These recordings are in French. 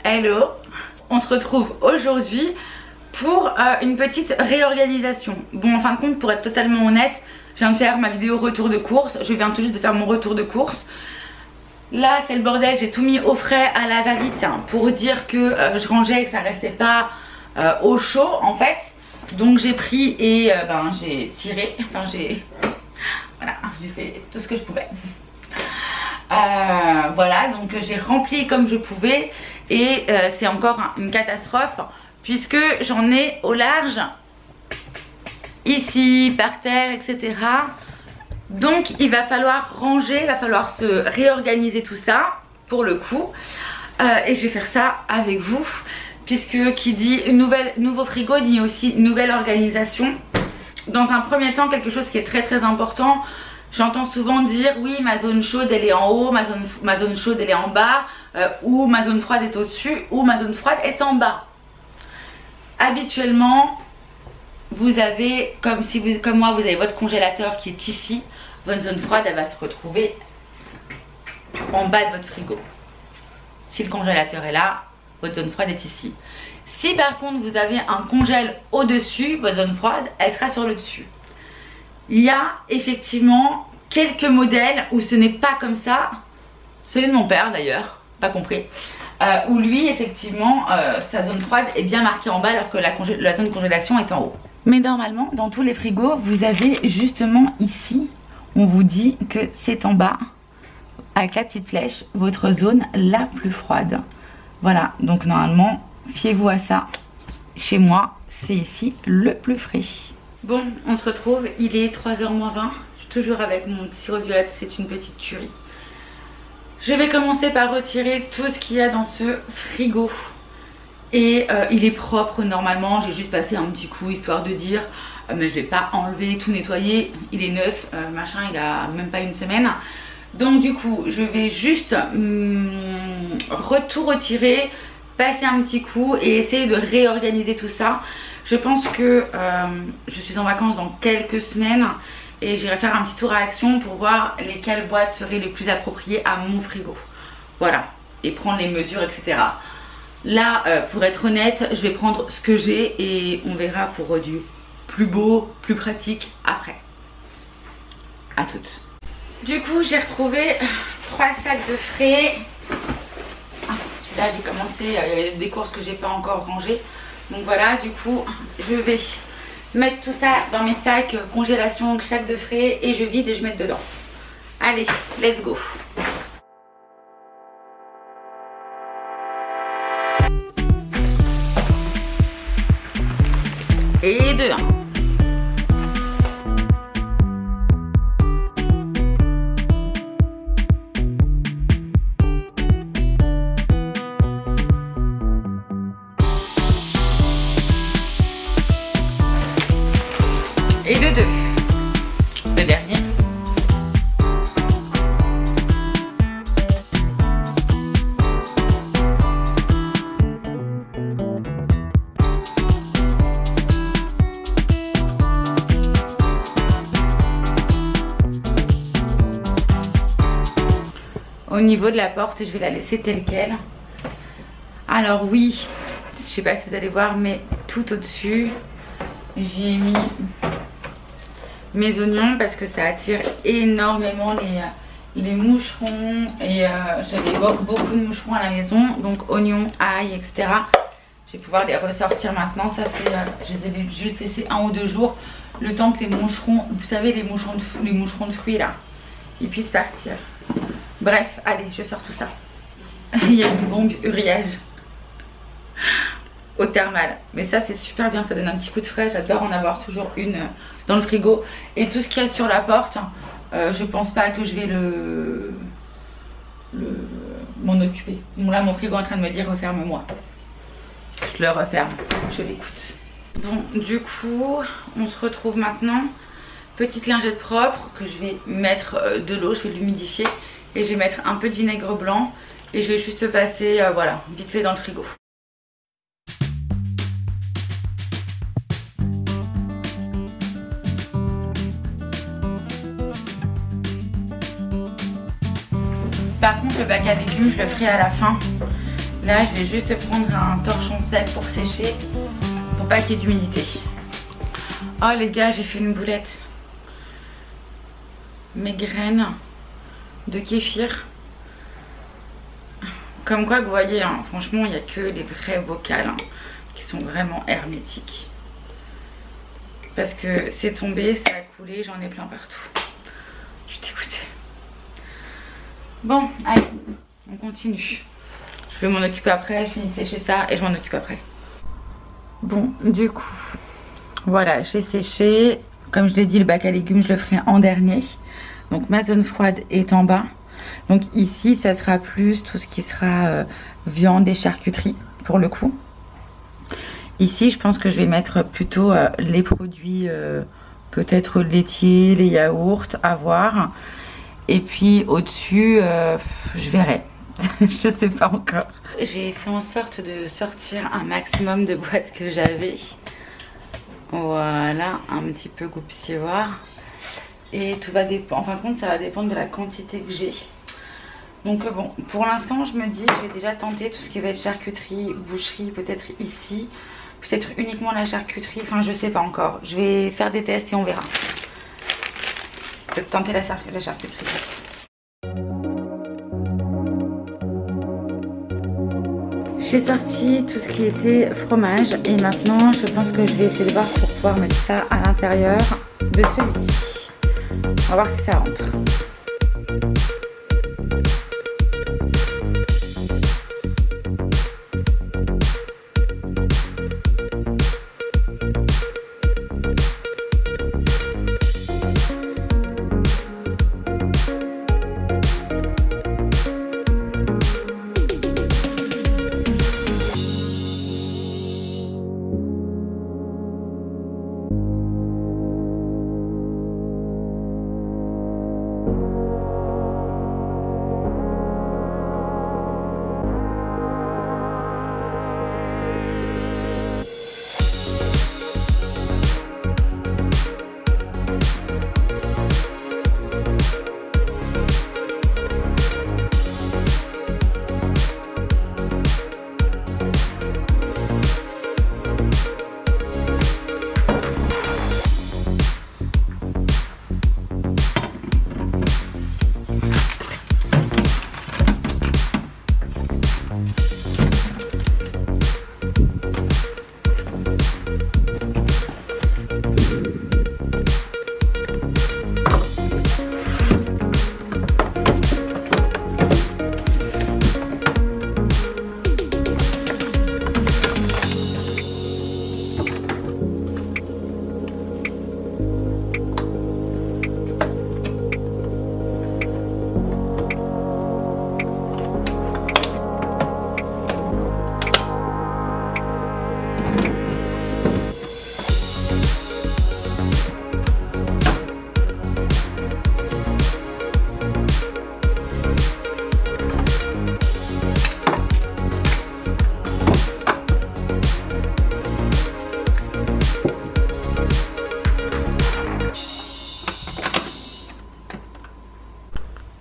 Hello, on se retrouve aujourd'hui pour une petite réorganisation. Bon, en fin de compte, pour être totalement honnête, je viens de faire ma vidéo retour de course. Je viens tout juste de faire mon retour de course. Là c'est le bordel, j'ai tout mis au frais à la va-vite pour dire que je rangeais et que ça restait pas au chaud en fait. Donc j'ai pris et j'ai tiré, enfin voilà, j'ai fait tout ce que je pouvais. Voilà, donc j'ai rempli comme je pouvais et c'est encore une catastrophe puisque j'en ai au large, ici, par terre, etc. Donc il va falloir ranger, il va falloir se réorganiser tout ça pour le coup. Et je vais faire ça avec vous puisque qui dit nouveau frigo dit aussi nouvelle organisation. Dans un premier temps, quelque chose qui est très important. J'entends souvent dire oui, ma zone chaude elle est en haut, ma zone chaude elle est en bas, ou ma zone froide est au dessus, ou ma zone froide est en bas. Habituellement, vous avez, comme moi, vous avez votre congélateur qui est ici. Votre zone froide elle va se retrouver en bas de votre frigo. Si le congélateur est là, votre zone froide est ici. Si par contre vous avez un congèle au dessus, votre zone froide elle sera sur le dessus. Il y a effectivement quelques modèles où ce n'est pas comme ça. Celui de mon père d'ailleurs, pas compris. Où lui effectivement sa zone froide est bien marquée en bas alors que la zone congélation est en haut. Mais normalement dans tous les frigos vous avez justement ici, on vous dit que c'est en bas avec la petite flèche votre zone la plus froide. Voilà, donc normalement fiez-vous à ça. Chez moi c'est ici le plus frais. Bon, on se retrouve, il est 3h moins 20. Je suis toujours avec mon sirop de violette, c'est une petite tuerie. Je vais commencer par retirer tout ce qu'il y a dans ce frigo. Et il est propre normalement, j'ai juste passé un petit coup histoire de dire mais je vais pas enlever, tout nettoyer, il est neuf, machin, il a même pas une semaine. Donc du coup, je vais juste tout retirer, passer un petit coup et essayer de réorganiser tout ça. Je pense que je suis en vacances dans quelques semaines et j'irai faire un petit tour à Action pour voir lesquelles boîtes seraient les plus appropriées à mon frigo. Voilà, et prendre les mesures, etc. Là, pour être honnête, je vais prendre ce que j'ai et on verra pour du plus beau, plus pratique après. À toutes. Du coup, j'ai retrouvé 3 sacs de frais. Là, j'ai commencé, il y avait des courses que j'ai pas encore rangées. Donc voilà, du coup, je vais mettre tout ça dans mes sacs congélation, sac de frais et je vide et je mets dedans. Allez, let's go. Et 2, 1. Et le 2. Le dernier. Au niveau de la porte, je vais la laisser telle quelle. Alors oui, je sais pas si vous allez voir, mais tout au-dessus, j'ai mis mes oignons parce que ça attire énormément les moucherons et j'avais beaucoup de moucherons à la maison, donc oignons, ail, etc. Je vais pouvoir les ressortir maintenant. Ça fait, je les ai juste laissés 1 ou 2 jours, le temps que les moucherons, vous savez les moucherons de fruits là, ils puissent partir. Bref, allez, je sors tout ça. Il y a une bombe uriage au thermal, mais ça c'est super bien, ça donne un petit coup de frais. J'adore en avoir toujours une dans le frigo. Et tout ce qu'il y a sur la porte, je pense pas que je vais m'en occuper. Bon, là mon frigo est en train de me dire referme-moi. Je le referme, je l'écoute. Bon, du coup on se retrouve maintenant. Petite lingette propre que je vais mettre de l'eau, je vais l'humidifier et je vais mettre un peu de vinaigre blanc et je vais juste passer voilà, vite fait dans le frigo. Par contre le bac à légumes je le ferai à la fin. Là, je vais juste prendre un torchon sec pour sécher, pour pas qu'il y ait d'humidité. Oh les gars, j'ai fait une boulette. Mes graines de kéfir. Comme quoi que vous voyez, hein, franchement, il n'y a que les vrais vocales hein, qui sont vraiment hermétiques. Parce que c'est tombé, ça a coulé, j'en ai plein partout. Je suis dégoûtée. Bon, allez, on continue. Je vais m'en occuper après, je finis de sécher ça et je m'en occupe après. Bon, du coup, voilà, j'ai séché. Comme je l'ai dit, le bac à légumes, je le ferai en dernier. Donc ma zone froide est en bas. Donc ici, ça sera plus tout ce qui sera viande et charcuterie pour le coup. Ici, je pense que je vais mettre plutôt les produits peut-être laitiers, les yaourts, à voir. Et puis au-dessus, je verrai. Je sais pas encore. J'ai fait en sorte de sortir un maximum de boîtes que j'avais. Voilà, un petit peu que vous puissiez voir. Et tout va dépendre, en fin de compte, ça va dépendre de la quantité que j'ai. Donc bon, pour l'instant, je me dis, je vais déjà tenter tout ce qui va être charcuterie, boucherie, peut-être ici. Peut-être uniquement la charcuterie, enfin je sais pas encore. Je vais faire des tests et on verra. Peut-être tenter la charcuterie. J'ai sorti tout ce qui était fromage et maintenant je pense que je vais essayer de voir pour pouvoir mettre ça à l'intérieur de celui-ci. On va voir si ça rentre.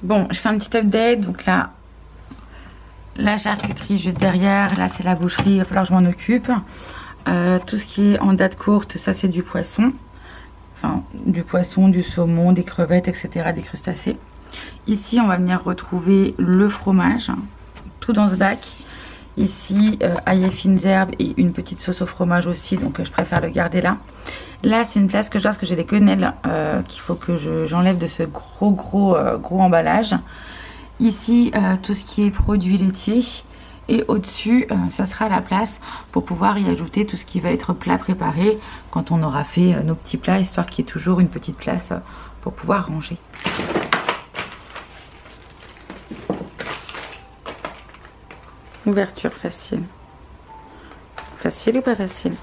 Bon, je fais un petit update. Donc là, la charcuterie juste derrière. Là, c'est la boucherie. Il va falloir que je m'en occupe. Tout ce qui est en date courte, ça c'est du poisson. Enfin, du poisson, du saumon, des crevettes, etc. Des crustacés. Ici, on va venir retrouver le fromage. Tout dans ce bac. Ici, ail et fines herbes et une petite sauce au fromage aussi. Donc, je préfère le garder là. Là, c'est une place que je garde parce que j'ai des quenelles qu'il faut que j'enlève de ce gros emballage. Ici, tout ce qui est produits laitiers. Et au-dessus, ça sera la place pour pouvoir y ajouter tout ce qui va être plat préparé quand on aura fait nos petits plats, histoire qu'il y ait toujours une petite place pour pouvoir ranger. Ouverture facile. Facile ou pas facile?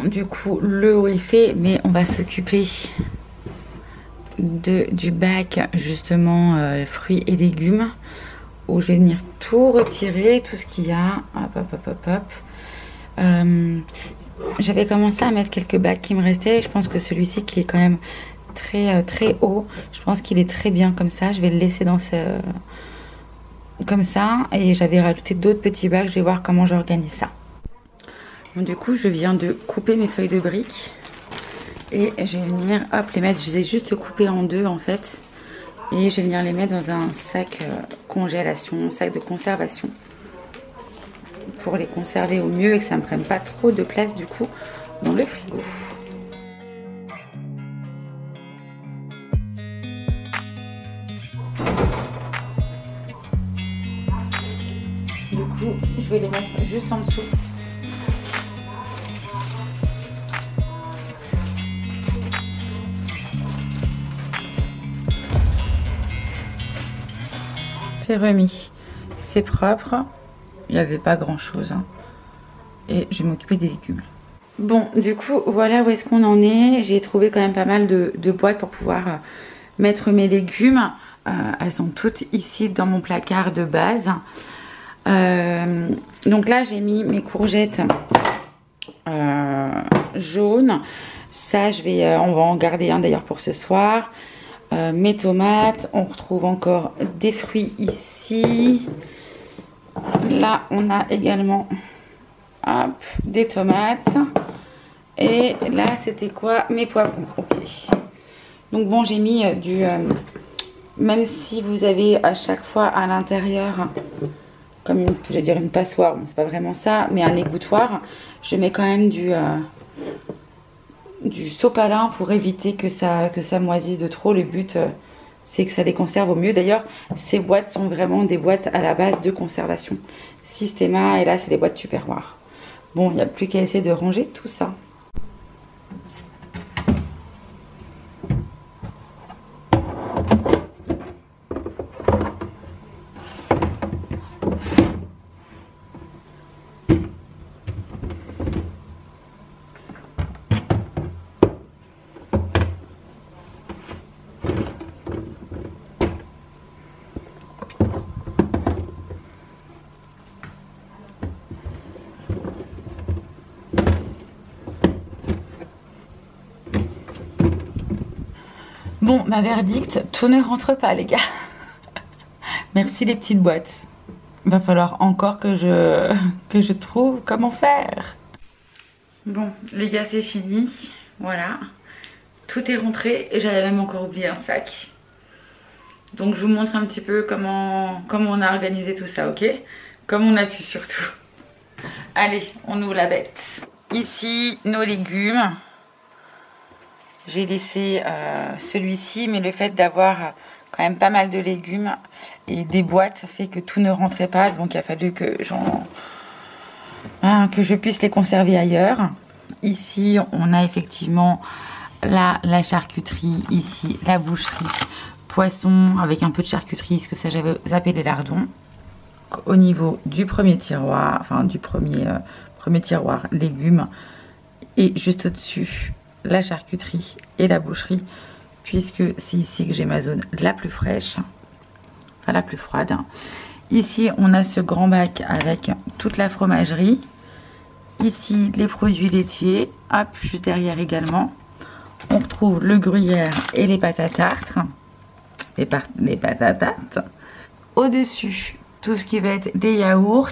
du coup, le haut est fait, mais on va s'occuper du bac, justement, fruits et légumes, où je vais venir tout retirer, tout ce qu'il y a. Hop, hop, hop, hop, hop. J'avais commencé à mettre quelques bacs qui me restaient. Je pense que celui-ci qui est quand même très haut, je pense qu'il est très bien comme ça. Je vais le laisser dans comme ça. Et j'avais rajouté d'autres petits bacs. Je vais voir comment j'organise ça. Bon, du coup, je viens de couper mes feuilles de briques. Et je vais venir, hop, les mettre. Je les ai juste coupées en deux en fait. Et je vais venir les mettre dans un sac congélation, sac de conservation. Pour les conserver au mieux et que ça ne me prenne pas trop de place du coup dans le frigo. Du coup, je vais les mettre juste en dessous. C'est remis, c'est propre. Il n'y avait pas grand chose hein. Et je vais m'occuper des légumes. Bon, du coup, voilà où est-ce qu'on en est. J'ai trouvé quand même pas mal de boîtes pour pouvoir mettre mes légumes. Elles sont toutes ici dans mon placard de base. Donc là, j'ai mis mes courgettes jaunes. Ça, on va en garder un d'ailleurs pour ce soir. Mes tomates. On retrouve encore des fruits ici. Là, on a également hop, des tomates. Et là, c'était quoi? Mes poivrons. Ok. Donc bon, j'ai mis même si vous avez à chaque fois à l'intérieur, comme j'allais dire une passoire, bon, c'est pas vraiment ça, mais un égouttoir, je mets quand même du sopalin pour éviter que ça moisisse de trop. Le but, c'est que ça les conserve au mieux. D'ailleurs, ces boîtes sont vraiment des boîtes à la base de conservation. Systema, et là, c'est des boîtes Tupperware. Bon, il n'y a plus qu'à essayer de ranger tout ça. Bon, ma verdict, tout ne rentre pas les gars. Merci les petites boîtes. Va falloir encore que je trouve comment faire. Bon, les gars, c'est fini. Voilà. Tout est rentré et j'avais même encore oublié un sac. Donc je vous montre un petit peu comment on a organisé tout ça, ok? Comme on a pu surtout. Allez, on ouvre la bête. Ici, nos légumes. J'ai laissé celui-ci, mais le fait d'avoir quand même pas mal de légumes et des boîtes fait que tout ne rentrait pas. Donc il a fallu que je puisse les conserver ailleurs. Ici, on a effectivement la charcuterie. Ici, la boucherie. Poisson avec un peu de charcuterie, ce que ça j'avais zappé les lardons. Au niveau du premier tiroir, enfin du premier tiroir, légumes. Et juste au-dessus, la charcuterie et la boucherie, puisque c'est ici que j'ai ma zone la plus fraîche, enfin la plus froide. Ici, on a ce grand bac avec toute la fromagerie. Ici, les produits laitiers. Hop, juste derrière également, on retrouve le gruyère et les pâtes à tartre. Les pâtes à tarte. Au-dessus, tout ce qui va être les yaourts,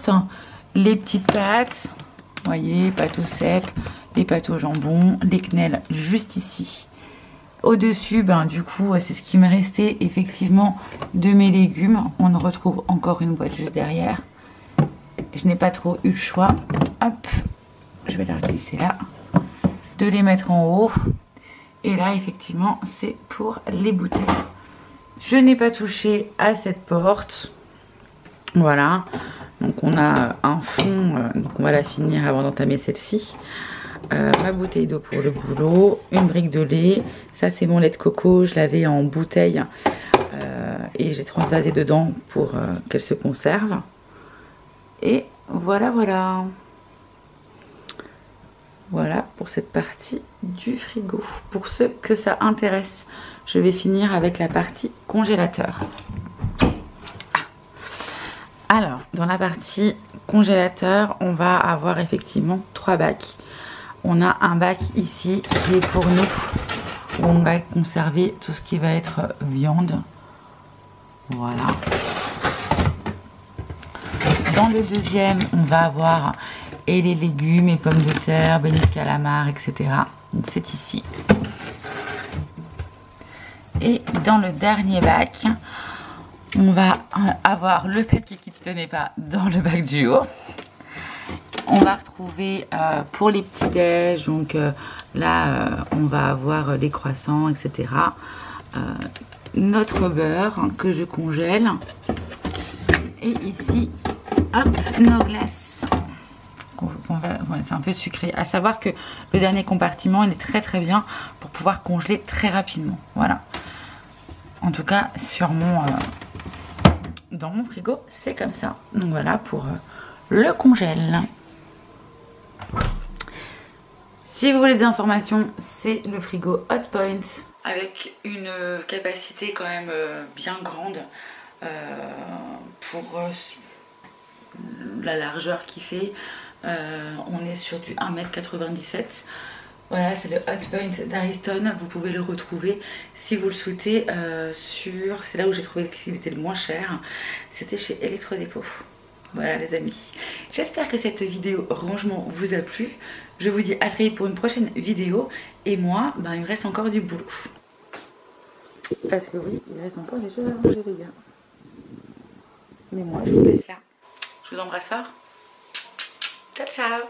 les petites pâtes, vous voyez, pâtes au cèpe, les pâtes au jambon, les quenelles juste ici. Au-dessus, ben, du coup, c'est ce qui me restait effectivement de mes légumes. On retrouve encore une boîte juste derrière. Je n'ai pas trop eu le choix. Hop, je vais la glisser là. De les mettre en haut. Et là, effectivement, c'est pour les bouteilles. Je n'ai pas touché à cette porte. Voilà. Donc on a un fond. Donc on va la finir avant d'entamer celle-ci. Ma bouteille d'eau pour le boulot. Une brique de lait. Ça c'est mon lait de coco. Je l'avais en bouteille. Et j'ai transvasé dedans pour qu'elle se conserve. Et voilà, voilà. Voilà pour cette partie du frigo. Pour ceux que ça intéresse, je vais finir avec la partie congélateur. Alors, dans la partie congélateur, on va avoir effectivement 3 bacs. On a un bac ici qui est pour nous, où on va conserver tout ce qui va être viande. Voilà. Dans le deuxième, on va avoir et les légumes, et pommes de terre, beignets de calamar, etc. C'est ici. Et dans le dernier bac, on va avoir le papier qui ne tenait pas dans le bac du haut. On va retrouver pour les petits déj, donc là on va avoir les croissants, etc. Notre beurre que je congèle. Et ici, hop, nos glaces. C'est un peu sucré. À savoir que le dernier compartiment, il est très très bien pour pouvoir congeler très rapidement. Voilà. En tout cas, dans mon frigo, c'est comme ça. Donc voilà pour le congèle. Si vous voulez des informations, c'est le frigo Hotpoint avec une capacité quand même bien grande pour la largeur qu'il fait. On est sur du 1,97 m. Voilà, c'est le Hotpoint d'Ariston. Vous pouvez le retrouver si vous le souhaitez c'est là où j'ai trouvé qu'il était le moins cher. C'était chez Electrodépôt. Voilà les amis. J'espère que cette vidéo rangement vous a plu. Je vous dis à très vite pour une prochaine vidéo. Et moi, il me reste encore du boulot. Parce que oui, il reste encore des choses à ranger les gars. Mais moi, je vous laisse là. Je vous embrasse fort. Ciao, ciao.